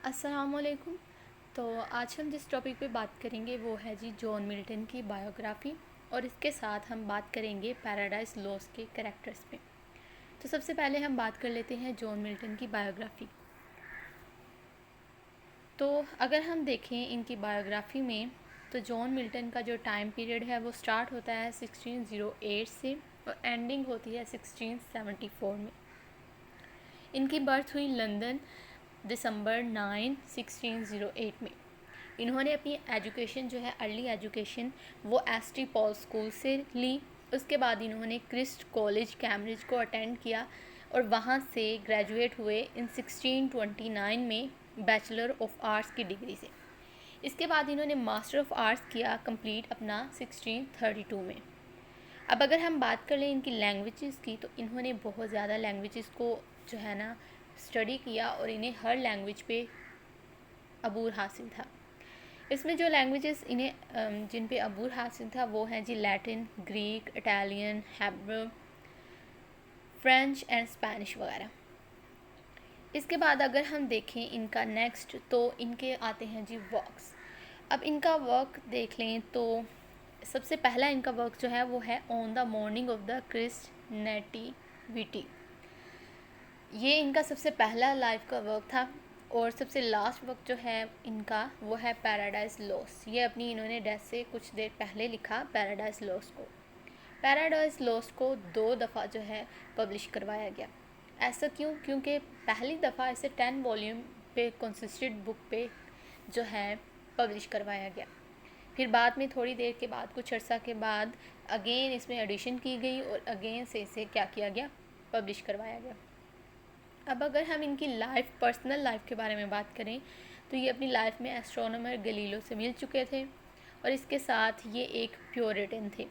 अस्सलामुअलैकुम। तो आज हम जिस टॉपिक पे बात करेंगे वो है जी जॉन मिल्टन की बायोग्राफ़ी, और इसके साथ हम बात करेंगे पैराडाइज लॉस्ट के कैरेक्टर्स पे। तो सबसे पहले हम बात कर लेते हैं जॉन मिल्टन की बायोग्राफ़ी। तो अगर हम देखें इनकी बायोग्राफ़ी में, तो जॉन मिल्टन का जो टाइम पीरियड है वो स्टार्ट होता है 1608 से और एंडिंग होती है 1674 में। इनकी बर्थ हुई लंदन दिसंबर 9, 1608 में। इन्होंने अपनी एजुकेशन जो है अर्ली एजुकेशन वो एस टी पॉल स्कूल से ली। उसके बाद इन्होंने क्रिस्ट कॉलेज कैम्ब्रिज को अटेंड किया और वहाँ से ग्रेजुएट हुए इन 1629 में बैचलर ऑफ आर्ट्स की डिग्री से। इसके बाद इन्होंने मास्टर ऑफ आर्ट्स किया कंप्लीट अपना 1632 में। अब अगर हम बात कर लें इनकी लैंग्वेजेस की, तो इन्होंने बहुत ज़्यादा लैंग्वेजेस को जो है ना स्टडी किया और इन्हें हर लैंग्वेज पे अबूर हासिल था। इसमें जो लैंग्वेजेस इन्हें जिन पे अबूर हासिल था वो हैं जी Latin, Greek, Italian, Hebrew, French and Spanish वगैरह। इसके बाद अगर हम देखें इनका नेक्स्ट, तो इनके आते हैं जी वर्क्स। अब इनका वर्क देख लें तो सबसे पहला इनका वर्क जो है वो है on the morning of the Christ nativity. ये इनका सबसे पहला लाइफ का वर्क था। और सबसे लास्ट वर्क जो है इनका वो है पैराडाइज लॉस्ट। ये अपनी इन्होंने डेथ से कुछ देर पहले लिखा पैराडाइज लॉस्ट को। पैराडाइज लॉस्ट को 2 दफ़ा जो है पब्लिश करवाया गया। ऐसा क्यों? क्योंकि पहली दफ़ा इसे 10 वॉल्यूम पे कंसिस्टेड बुक पे जो है पब्लिश करवाया गया। फिर बाद में थोड़ी देर के बाद, कुछ अर्सा के बाद अगेन इसमें एडिशन की गई और अगेन से इसे क्या किया गया, पब्लिश करवाया गया। अब अगर हम इनकी लाइफ, पर्सनल लाइफ के बारे में बात करें, तो ये अपनी लाइफ में एस्ट्रोनॉमर गलीलो से मिल चुके थे और इसके साथ ये एक प्योरिटन थे।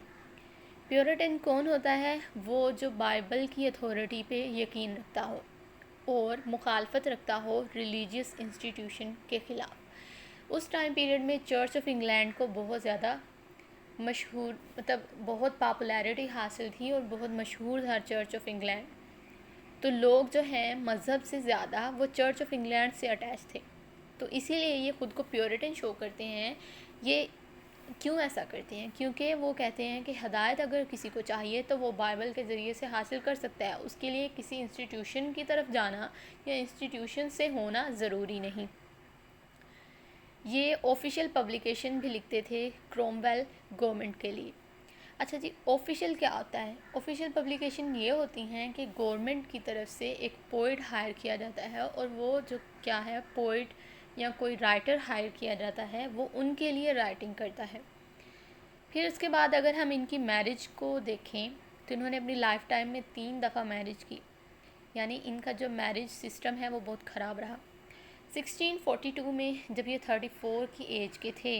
प्योरिटन कौन होता है? वो जो बाइबल की अथॉरिटी पे यकीन रखता हो और मुखालफत रखता हो रिलीजियस इंस्टीट्यूशन के ख़िलाफ़। उस टाइम पीरियड में चर्च ऑफ इंग्लैंड को बहुत ज़्यादा मशहूर, मतलब बहुत पॉपुलैरिटी हासिल थी और बहुत मशहूर था चर्च ऑफ इंग्लैंड। तो लोग जो हैं मज़हब से ज़्यादा वो चर्च ऑफ इंग्लैंड से अटैच थे, तो इसीलिए ये ख़ुद को प्योरिटन शो करते हैं। ये क्यों ऐसा करते हैं? क्योंकि वो कहते हैं कि हदायत अगर किसी को चाहिए तो वो बाइबल के ज़रिए से हासिल कर सकता है, उसके लिए किसी इंस्टीट्यूशन की तरफ जाना या इंस्टीट्यूशन से होना ज़रूरी नहीं। ये ऑफिशियल पब्लिकेशन भी लिखते थे क्रोमवेल गवर्नमेंट के लिए। अच्छा जी, ऑफिशियल क्या होता है? ऑफिशियल पब्लिकेशन ये होती हैं कि गवर्नमेंट की तरफ से एक पोइट हायर किया जाता है और वो जो क्या है, पोइट या कोई राइटर हायर किया जाता है, वो उनके लिए राइटिंग करता है। फिर उसके बाद अगर हम इनकी मैरिज को देखें, तो इन्होंने अपनी लाइफ टाइम में 3 दफ़ा मैरिज की, यानी इनका जो मैरिज सिस्टम है वो बहुत ख़राब रहा। 1642 में जब ये 34 की एज के थे,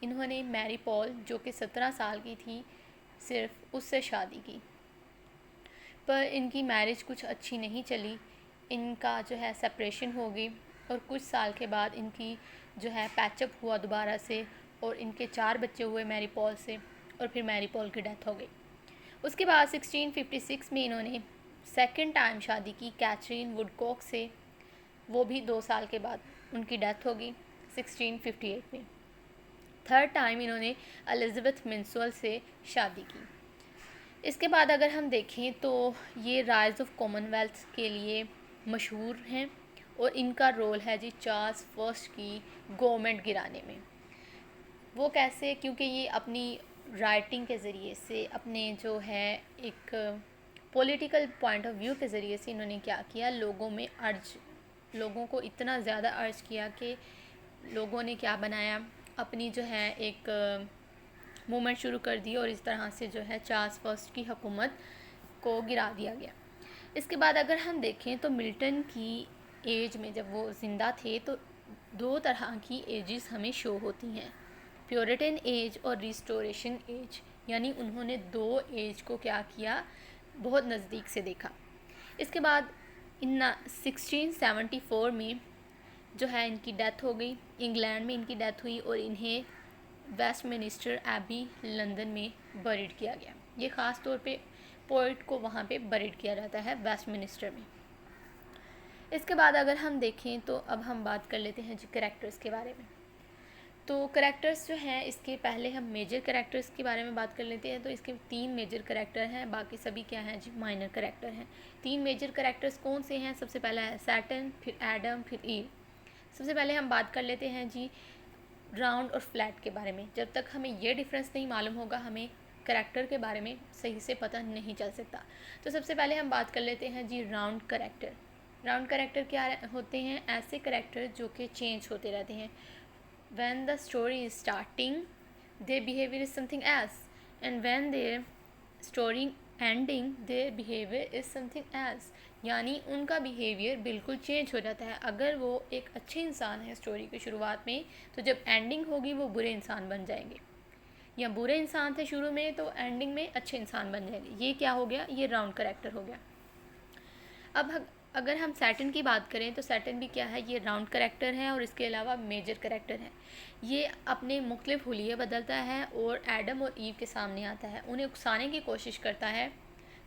इन्होंने मैरी पॉल जो कि 17 साल की थी सिर्फ, उससे शादी की। पर इनकी मैरिज कुछ अच्छी नहीं चली, इनका जो है सेपरेशन हो गई और कुछ साल के बाद इनकी जो है पैचअप हुआ दोबारा से और इनके 4 बच्चे हुए मैरी पॉल से, और फिर मैरी पॉल की डेथ हो गई। उसके बाद 1656 में इन्होंने सेकंड टाइम शादी की कैथरीन वुडकॉक से, वो भी 2 साल के बाद उनकी डेथ हो गई 1658 में। थर्ड टाइम इन्होंने एलिज़ाबेथ मिंसवेल से शादी की। इसके बाद अगर हम देखें तो ये राइज़ ऑफ कॉमनवेल्थ के लिए मशहूर हैं और इनका रोल है जी चार्ल्स फर्स्ट की गवर्नमेंट गिराने में। वो कैसे? क्योंकि ये अपनी राइटिंग के ज़रिए से, अपने जो है एक पॉलिटिकल पॉइंट ऑफ व्यू के ज़रिए से इन्होंने क्या किया, लोगों को इतना ज़्यादा अर्ज किया कि लोगों ने क्या बनाया, अपनी जो है एक मूवमेंट शुरू कर दी और इस तरह से जो है चार्ल्स फर्स्ट की हुकूमत को गिरा दिया गया। इसके बाद अगर हम देखें तो मिल्टन की एज में जब वो ज़िंदा थे तो 2 तरह की एजेस हमें शो होती हैं, प्योरिटन एज और रिस्टोरेशन एज। यानी उन्होंने 2 एज को क्या किया, बहुत नज़दीक से देखा। इसके बाद इन 1674 में जो है इनकी डेथ हो गई, इंग्लैंड में इनकी डेथ हुई और इन्हें वेस्टमिनिस्टर एबी लंदन में बरीड किया गया। ये ख़ास तौर पे पोइट को वहाँ पे बरीड किया जाता है वेस्टमिनिस्टर में। इसके बाद अगर हम देखें तो अब हम बात कर लेते हैं जी कैरेक्टर्स के बारे में। तो कैरेक्टर्स जो हैं, इसके पहले हम मेजर कैरेक्टर्स के बारे में बात कर लेते हैं। तो इसके 3 मेजर कैरेक्टर हैं, बाकी सभी क्या हैं जी, माइनर कैरेक्टर हैं। 3 मेजर कैरेक्टर्स कौन से हैं? सबसे पहला है सैटर्न, फिर एडम, फिर ईव। सबसे पहले हम बात कर लेते हैं जी राउंड और फ्लैट के बारे में। जब तक हमें ये डिफरेंस नहीं मालूम होगा, हमें कैरेक्टर के बारे में सही से पता नहीं चल सकता। तो सबसे पहले हम बात कर लेते हैं जी राउंड कैरेक्टर। राउंड कैरेक्टर क्या होते हैं? ऐसे कैरेक्टर जो कि चेंज होते रहते हैं। when the story is starting, their behavior is something else, and when their story ending, their behavior is something else। यानी उनका बिहेवियर बिल्कुल चेंज हो जाता है। अगर वो एक अच्छे इंसान है स्टोरी की शुरुआत में, तो जब एंडिंग होगी वो बुरे इंसान बन जाएंगे, या बुरे इंसान थे शुरू में तो एंडिंग में अच्छे इंसान बन जाएंगे। ये क्या हो गया? ये राउंड कैरेक्टर हो गया। अब अगर हम सैटर्न की बात करें तो सैटर्न भी क्या है? ये राउंड कैरेक्टर है और इसके अलावा मेजर कैरेक्टर है। ये अपने मुख्तलिफ हुलिये बदलता है और एडम और ईव के सामने आता है, उन्हें उकसाने की कोशिश करता है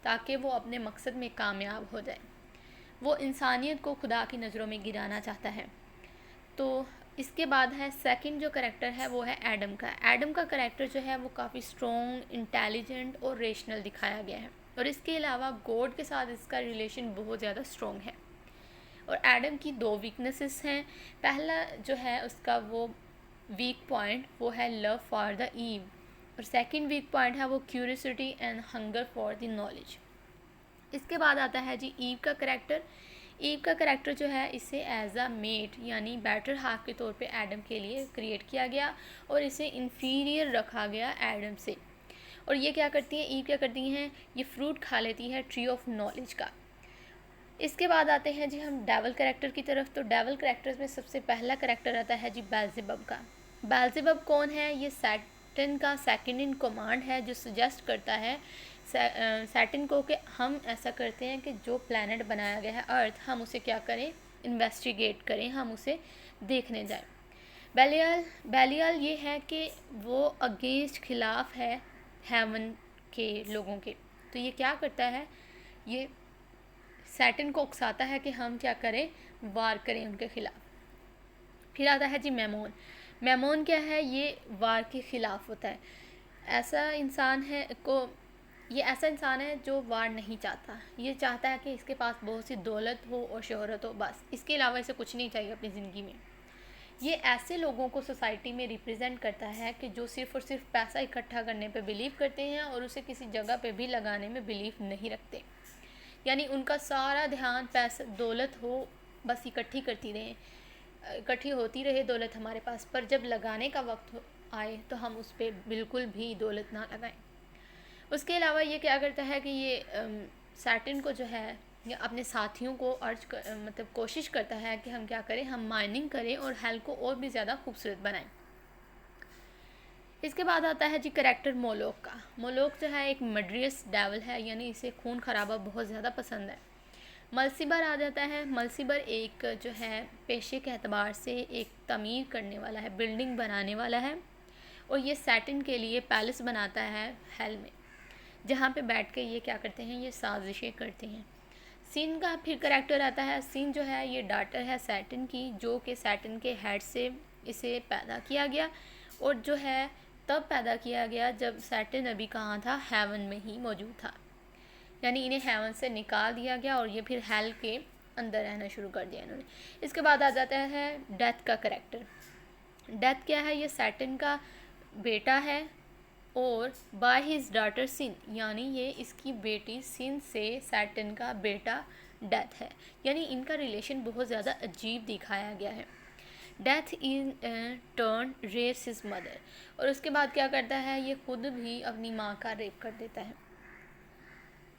ताकि वो अपने मकसद में कामयाब हो जाए। वो इंसानियत को खुदा की नज़रों में गिराना चाहता है। तो इसके बाद है सेकंड जो कैरेक्टर है वो है एडम का। एडम का कैरेक्टर जो है वो काफ़ी स्ट्रॉन्ग, इंटेलिजेंट और रेशनल दिखाया गया है, और इसके अलावा गॉड के साथ इसका रिलेशन बहुत ज़्यादा स्ट्रॉन्ग है। और एडम की 2 वीकनेसेस हैं। पहला जो है उसका वो वीक पॉइंट वो है लव फॉर द ईव, और सेकंड वीक पॉइंट है वो curiosity and hunger for the knowledge. इसके बाद आता है जी ईव का कैरेक्टर। ईव का कैरेक्टर जो है इसे एज अ मेट यानी बेटर हाफ के तौर पे एडम के लिए क्रिएट किया गया, और इसे इन्फीरियर रखा गया एडम से। और ये क्या करती हैं? ईव क्या करती हैं? ये फ्रूट खा लेती है ट्री ऑफ नॉलेज का। इसके बाद आते हैं जी हम डेविल कैरेक्टर की तरफ। तो डेविल कैरेक्टर्स में सबसे पहला कैरेक्टर आता है जी बेल्ज़ेबब का। बेल्ज़ेबब कौन है? ये सैटर्न का सेकंड इन कमांड है, जो सजेस्ट करता है सैटर्न को कि हम ऐसा करते हैं कि जो प्लैनेट बनाया गया है अर्थ, हम उसे क्या करें? इन्वेस्टिगेट करें, हम उसे देखने जाएं। बेलियाल ये है कि वो अगेंस्ट खिलाफ है हेवन के लोगों के। तो ये क्या करता है? ये सैटर्न को उकसाता है कि हम क्या करें? वार करें उनके खिलाफ। फिर आता है जी मैमोन। मैमोन क्या है? ये वार के खिलाफ होता है। ऐसा इंसान है जो वार नहीं चाहता। ये चाहता है कि इसके पास बहुत सी दौलत हो और शोहरत हो, बस इसके अलावा इसे कुछ नहीं चाहिए अपनी ज़िंदगी में। ये ऐसे लोगों को सोसाइटी में रिप्रेजेंट करता है कि जो सिर्फ़ और सिर्फ पैसा इकट्ठा करने पे बिलीव करते हैं और उसे किसी जगह पे भी लगाने में बिलीव नहीं रखते। यानी उनका सारा ध्यान पैसा, दौलत हो, बस इकट्ठी होती रहे दौलत हमारे पास, पर जब लगाने का वक्त आए तो हम उस पर बिल्कुल भी दौलत ना लगाएं। उसके अलावा ये क्या करता है कि ये सैटर्न को जो है ये अपने साथियों को मतलब कोशिश करता है कि हम क्या करें? हम माइनिंग करें और हेल को और भी ज़्यादा खूबसूरत बनाएं। इसके बाद आता है जी कैरेक्टर मोलोक का। मोलोक जो है एक मर्डरियस डेविल है, यानी इसे खून खराबा बहुत ज़्यादा पसंद है। मलसीबर आ जाता है। मलसीबर एक जो है पेशे के एतबार से एक तमीर करने वाला है, बिल्डिंग बनाने वाला है, और ये सैटर्न के लिए पैलेस बनाता है हेल में, जहाँ पे बैठ के ये क्या करते हैं? ये साजिशें करते हैं। सीन का फिर कैरेक्टर आता है। सीन जो है ये डॉटर है सैटर्न की, जो कि सैटर्न के हेड से इसे पैदा किया गया, और जो है तब पैदा किया गया जब सैटर्न अभी कहाँ था? हेवन में ही मौजूद था। यानी इन्हें हेवन से निकाल दिया गया और ये फिर हेल के अंदर रहना शुरू कर दिया इन्होंने। इसके बाद आ जाता है डेथ का कैरेक्टर। डेथ क्या है? ये सैटर्न का बेटा है और बाय हिज डॉटर सिन, यानी ये इसकी बेटी सिन से सैटर्न का बेटा डेथ है। यानी इनका रिलेशन बहुत ज़्यादा अजीब दिखाया गया है। Death in turn rapes his mother, और उसके बाद क्या करता है? ये खुद भी अपनी माँ का रेप कर देता है।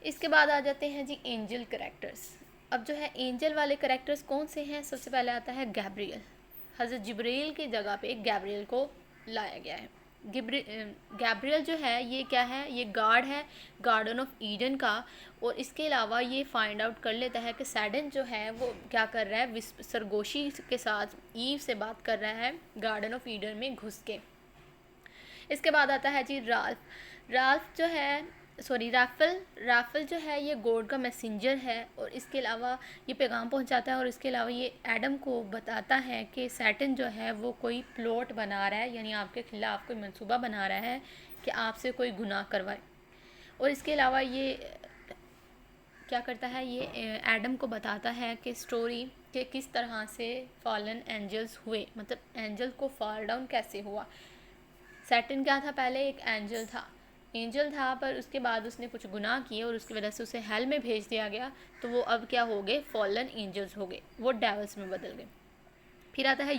इसके बाद आ जाते हैं जी एंजल कैरेक्टर्स। अब जो है एंजल वाले कैरेक्टर्स कौन से हैं? सबसे पहले आता है गैब्रियल। हज़रत जिब्रील की जगह पे गैब्रियल को लाया गया है। गैब्रियल जो है ये क्या है? ये गार्ड है गार्डन ऑफ ईडन का, और इसके अलावा ये फाइंड आउट कर लेता है कि सैटर्न जो है वो क्या कर रहा है? सरगोशी के साथ ईव से बात कर रहा है गार्डन ऑफ ईडन में घुस के। इसके बाद आता है जी राल्फ। राल्फ जो है सॉरी राफेल जो है ये गॉड का मैसेंजर है, और इसके अलावा ये पैगाम पहुंचाता है, और इसके अलावा ये एडम को बताता है कि सैटर्न जो है वो कोई प्लॉट बना रहा है, यानी आपके ख़िलाफ़ कोई मंसूबा बना रहा है कि आपसे कोई गुनाह करवाए। और इसके अलावा ये क्या करता है, ये एडम को बताता है कि स्टोरी कि किस तरह से फॉलन एंजल्स हुए, मतलब एंजल को फॉल डाउन कैसे हुआ। सैटर्न क्या था, पहले एक एंजल था, पर उसके बाद उसने कुछ गुनाह किए और उसकी वजह से उसे हेल में भेज दिया गया, तो वो अब क्या हो गए, फॉलन एंजल्स हो गए, वो डेवल्स में बदल गए। फिर आता है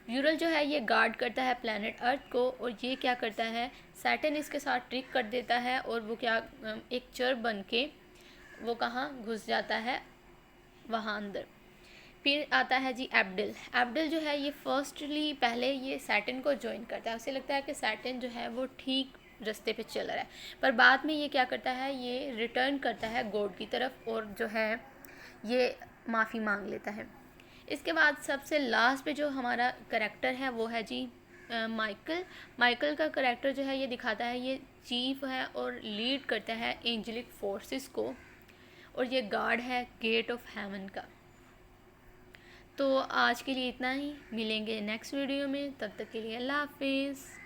यूरल जो है ये गार्ड करता है प्लैनेट अर्थ को, और ये क्या करता है, सैटर्न इसके साथ ट्रिक कर देता है, और वो क्या एक चर बन के वो कहाँ घुस जाता है, वहाँ अंदर। फिर आता है जी एब्डल जो है ये फर्स्टली पहले ये सैटर्न को ज्वाइन करता है, उसे लगता है कि सैटर्न जो है वो ठीक रास्ते पे चल रहा है, पर बाद में ये क्या करता है, ये रिटर्न करता है गॉड की तरफ, और जो है ये माफ़ी मांग लेता है। इसके बाद सबसे लास्ट पे जो हमारा करेक्टर है वो है जी माइकल का करेक्टर जो है ये दिखाता है, ये चीफ है और लीड करता है एंजेलिक फोर्सेस को, और ये गार्ड है गेट ऑफ हेवन का। तो आज के लिए इतना ही, मिलेंगे नेक्स्ट वीडियो में, तब तक के लिए अल्लाह हाफिज़।